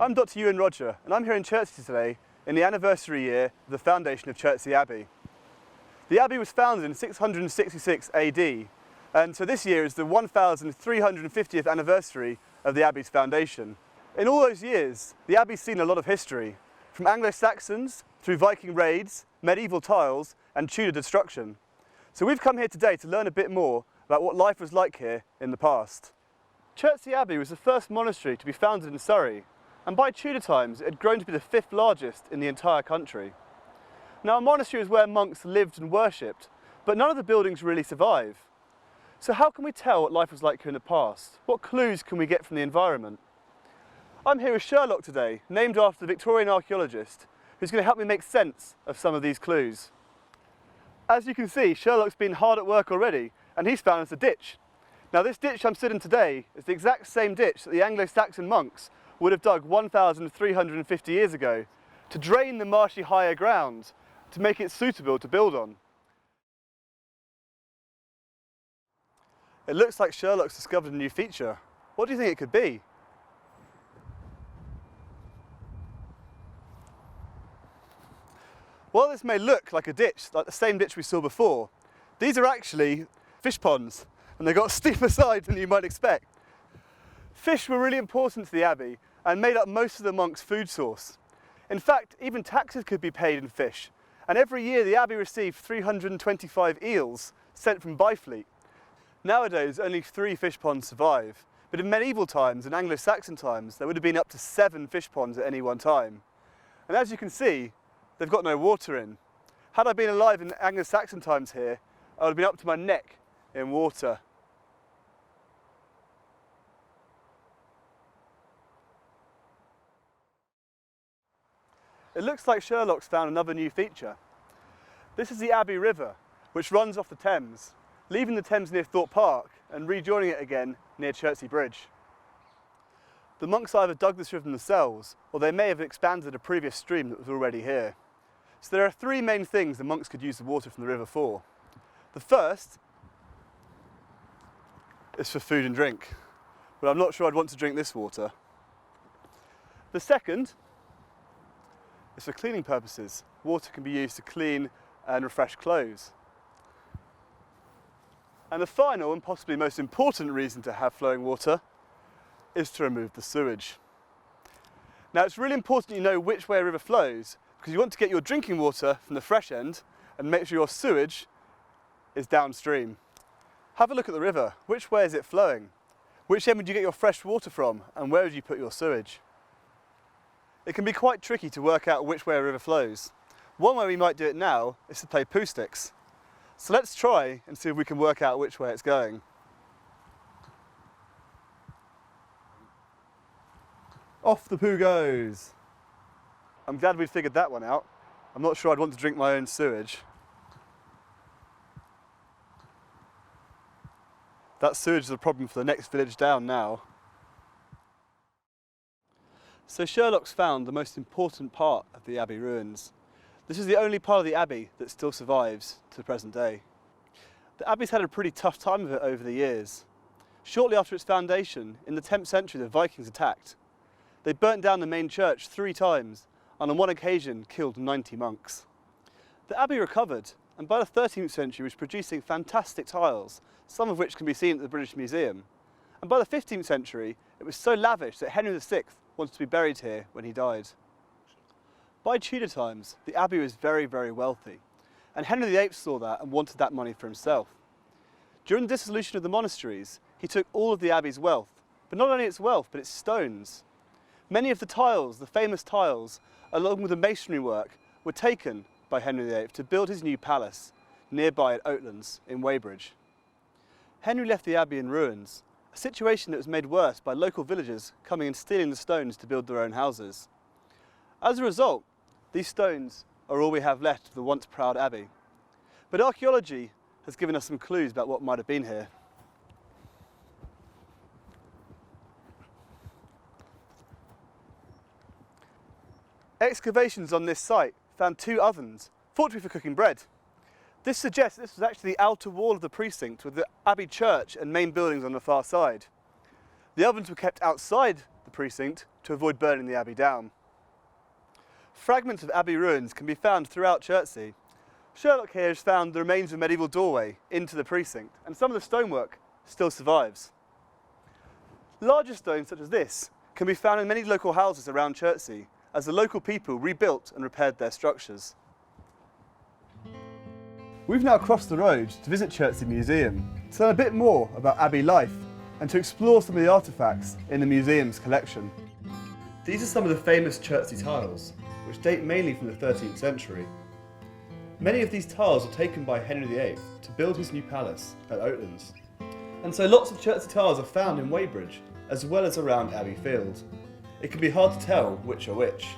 I'm Dr. Euan Roger, and I'm here in Chertsey today in the anniversary year of the foundation of Chertsey Abbey. The Abbey was founded in 666 AD, and so this year is the 1350th anniversary of the Abbey's foundation. In all those years, the Abbey's seen a lot of history, from Anglo-Saxons through Viking raids, medieval tiles, and Tudor destruction. So we've come here today to learn a bit more about what life was like here in the past. Chertsey Abbey was the first monastery to be founded in Surrey, and by Tudor times it had grown to be the 5th largest in the entire country. Now, a monastery is where monks lived and worshipped, but none of the buildings really survive. So how can we tell what life was like here in the past? What clues can we get from the environment? I'm here with Shurlock today, named after the Victorian archaeologist, who's going to help me make sense of some of these clues. As you can see, Shurlock's been hard at work already, and he's found us a ditch. Now, this ditch I'm stood in today is the exact same ditch that the Anglo-Saxon monks would have dug 1,350 years ago to drain the marshy higher ground to make it suitable to build on. It looks like Shurlock's discovered a new feature. What do you think it could be? While this may look like a ditch, like the same ditch we saw before, these are actually fish ponds, and they've got steeper sides than you might expect. Fish were really important to the Abbey and made up most of the monks' food source. In fact, even taxes could be paid in fish, and every year the Abbey received 325 eels sent from Byfleet. Nowadays, only 3 fish ponds survive, but in medieval times and Anglo-Saxon times, there would have been up to 7 fish ponds at any one time. And as you can see, they've got no water in. Had I been alive in Anglo-Saxon times here, I would have been up to my neck in water. It looks like Shurlock's found another new feature. This is the Abbey River, which runs off the Thames, leaving the Thames near Thorpe Park and rejoining it again near Chertsey Bridge. The monks either dug this river themselves, or they may have expanded a previous stream that was already here. So there are 3 main things the monks could use the water from the river for. The first is for food and drink, but I'm not sure I'd want to drink this water. The second is for cleaning purposes. Water can be used to clean and refresh clothes. And the final and possibly most important reason to have flowing water is to remove the sewage. Now, it's really important you know which way a river flows, because you want to get your drinking water from the fresh end and make sure your sewage is downstream. Have a look at the river. Which way is it flowing? Which end would you get your fresh water from, and where would you put your sewage? It can be quite tricky to work out which way a river flows. One way we might do it now is to play poo sticks. So let's try and see if we can work out which way it's going. Off the poo goes. I'm glad we figured that one out. I'm not sure I'd want to drink my own sewage. That sewage is a problem for the next village down now. So Shurlock's found the most important part of the Abbey ruins. This is the only part of the Abbey that still survives to the present day. The Abbey's had a pretty tough time of it over the years. Shortly after its foundation, in the 10th century, the Vikings attacked. They burnt down the main church 3 times, and on one occasion killed 90 monks. The Abbey recovered, and by the 13th century was producing fantastic tiles, some of which can be seen at the British Museum. And by the 15th century, it was so lavish that Henry VI wanted to be buried here when he died. By Tudor times, the Abbey was very, very wealthy, and Henry VIII saw that and wanted that money for himself. During the dissolution of the monasteries, he took all of the Abbey's wealth, but not only its wealth, but its stones. Many of the tiles, the famous tiles, along with the masonry work, were taken by Henry VIII to build his new palace nearby at Oatlands in Weybridge. Henry left the Abbey in ruins, a situation that was made worse by local villagers coming and stealing the stones to build their own houses. As a result, these stones are all we have left of the once proud Abbey. But archaeology has given us some clues about what might have been here. Excavations on this site found 2 ovens, thought to be for cooking bread. This suggests this was actually the outer wall of the precinct with the Abbey church and main buildings on the far side. The ovens were kept outside the precinct to avoid burning the abbey down. Fragments of abbey ruins can be found throughout Chertsey. Shurlock here has found the remains of a medieval doorway into the precinct, and some of the stonework still survives. Larger stones such as this can be found in many local houses around Chertsey as the local people rebuilt and repaired their structures. We've now crossed the road to visit Chertsey Museum to learn a bit more about abbey life and to explore some of the artefacts in the museum's collection. These are some of the famous Chertsey tiles, which date mainly from the 13th century. Many of these tiles were taken by Henry VIII to build his new palace at Oatlands. And so lots of Chertsey tiles are found in Weybridge, as well as around Abbey Field. It can be hard to tell which are which.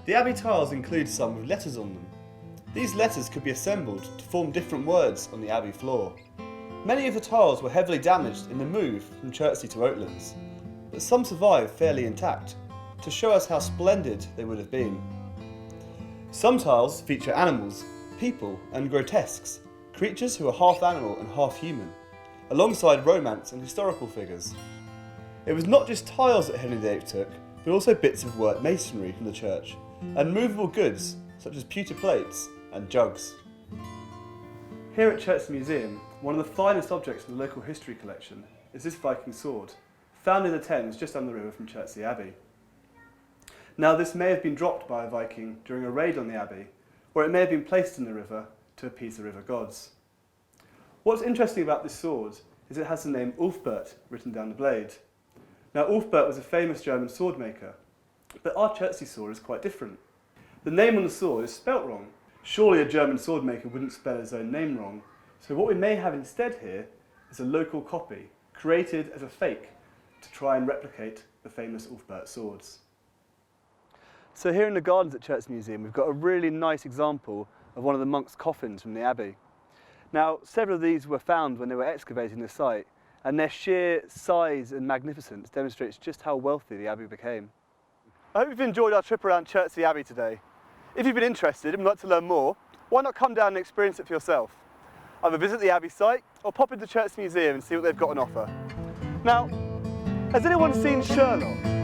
The Abbey tiles include some with letters on them. These letters could be assembled to form different words on the Abbey floor. Many of the tiles were heavily damaged in the move from Chertsey to Oatlands, but some survive fairly intact, to show us how splendid they would have been. Some tiles feature animals, people and grotesques, creatures who are half animal and half human, alongside romance and historical figures. It was not just tiles that Henry VIII took, but also bits of worked masonry from the church, and movable goods such as pewter plates and jugs. Here at Chertsey Museum, one of the finest objects in the local history collection is this Viking sword, found in the Thames just down the river from Chertsey Abbey. Now this may have been dropped by a Viking during a raid on the abbey, or it may have been placed in the river to appease the river gods. What's interesting about this sword is it has the name Ulfbert written down the blade. Now Ulfbert was a famous German sword maker, but our Chertsey sword is quite different. The name on the sword is spelt wrong. Surely a German sword maker wouldn't spell his own name wrong, so what we may have instead here is a local copy, created as a fake to try and replicate the famous Ulfbert swords. So here in the gardens at Chertsey Museum, we've got a really nice example of one of the monks' coffins from the abbey. Now, several of these were found when they were excavating the site, and their sheer size and magnificence demonstrates just how wealthy the abbey became. I hope you've enjoyed our trip around Chertsey Abbey today. If you've been interested and would like to learn more, why not come down and experience it for yourself? Either visit the abbey site or pop into Chertsey Museum and see what they've got on offer. Now, has anyone seen Shurlock?